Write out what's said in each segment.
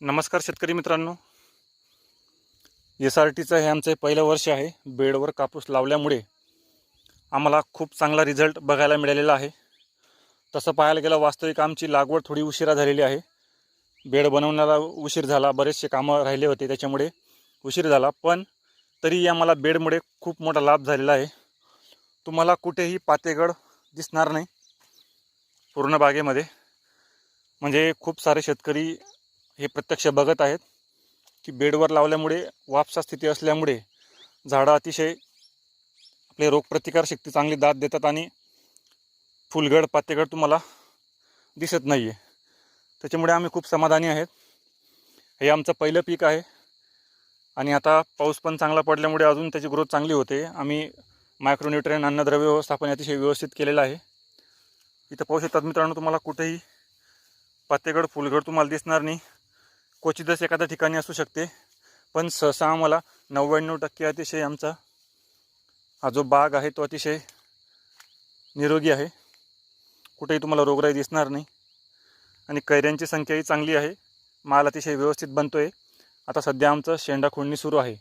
नमस्कार शेतकरी मित्रांनो, SRTचं हे आमचं पहिलं वर्ष आहे. बेडवर कापूस लावल्यामुळे आम्हाला खूप चांगला रिझल्ट बघायला मिळालेला आहे. तसं पाहायला गेलं वास्तविक आमची लागवड थोडी उशिरा झालेली आहे. बेड बनवण्याला उशीर झाला, बरेचसे कामं राहिले होते त्याच्यामुळे उशीर झाला, पण तरी आम्हाला बेडमुळे खूप मोठा लाभ झालेला आहे. तुम्हाला कुठेही पातेगड दिसणार नाही पूर्ण बागेमध्ये. म्हणजे खूप सारे शेतकरी हे प्रत्यक्ष बघत आहेत की बेडवर लावल्यामुळे वापसा स्थिती असल्यामुळे झाडं अतिशय आपले रोगप्रतिकारशक्ती चांगली दाद देतात आणि फुलगड पातेगड तुम्हाला दिसत नाही आहे. त्याच्यामुळे आम्ही खूप समाधानी आहेत. हे आमचं पहिलं पीक आहे आणि आता पाऊस पण चांगला पडल्यामुळे अजून त्याची ग्रोथ चांगली होते. आम्ही मायक्रोन्यूट्रियन अन्नद्रव्य व्यवस्थापन अतिशय व्यवस्थित केलेलं आहे. इथं पाहू शकतात मित्रांनो, तुम्हाला कुठेही पातेगड फुलगड तुम्हाला दिसणार नाही. क्वचितच एखाद्या ठिकाणी असू शकते, पण सहसा आम्हाला 99% अतिशय आमचा हा जो बाग आहे तो अतिशय निरोगी आहे. कुठेही तुम्हाला रोगराई दिसणार नाही आणि कैऱ्यांची संख्याही चांगली आहे. माल अतिशय व्यवस्थित बनतोय. आता सध्या आमचं शेंडा खोडणी सुरू आहे.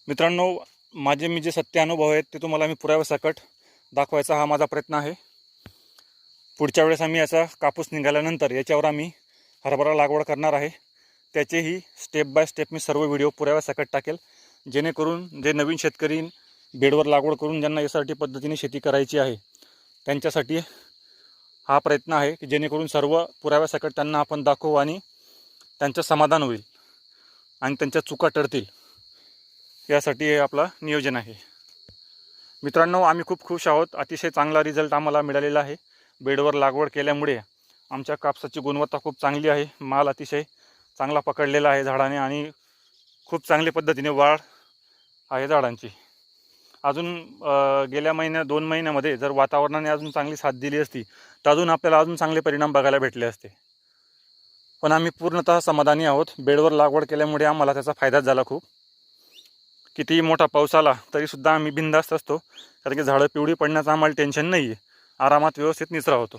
मित्रांनो, मी जे सत्य अनुभव आहेत ते तुम्हाला मी पुराव्यासकट दाखवायचा हा माझा प्रयत्न आहे. पुढच्या वेळेस आम्ही याचा कापूस निघाल्यानंतर याच्यावर आम्ही हरभरा लागवड करणार आहे. त्याचेही स्टेप बाय स्टेप मी सर्व व्हिडिओ पुराव्यासकट टाकेल, जेणेकरून जे नवीन शेतकरी बेडवर लागवड करून ज्यांना SRT पद्धतीने शेती करायची आहे त्यांच्यासाठी हा प्रयत्न आहे की जेणेकरून सर्व पुराव्यासकट त्यांना आपण दाखवू आणि त्यांचं समाधान होईल आणि त्यांच्या चुका टळतील, यासाठी हे आपलं नियोजन आहे. मित्रांनो, आम्ही खूप खुश आहोत. अतिशय चांगला रिझल्ट आम्हाला मिळालेला आहे. बेडवर लागवड केल्यामुळे आमच्या कापसाची गुणवत्ता खूप चांगली आहे. माल अतिशय चांगला पकडलेला आहे झाडाने आणि खूप चांगल्या पद्धतीने वाढ आहे झाडांची. अजून गेल्या 2 महिन्यामध्ये जर वातावरणाने अजून चांगली साथ दिली असती तर अजून आपल्याला अजून चांगले परिणाम बघायला भेटले असते. पण आम्ही पूर्णतः समाधानी आहोत. बेडवर लागवड केल्यामुळे आम्हाला त्याचा फायदाच झाला खूप. कितीही मोठा पाऊस आला तरीसुद्धा आम्ही बिनधास्त असतो, कारण की झाडं पिवळी पडण्याचं आम्हाला टेन्शन नाही आहे. आरामात व्यवस्थित निचरा होतो.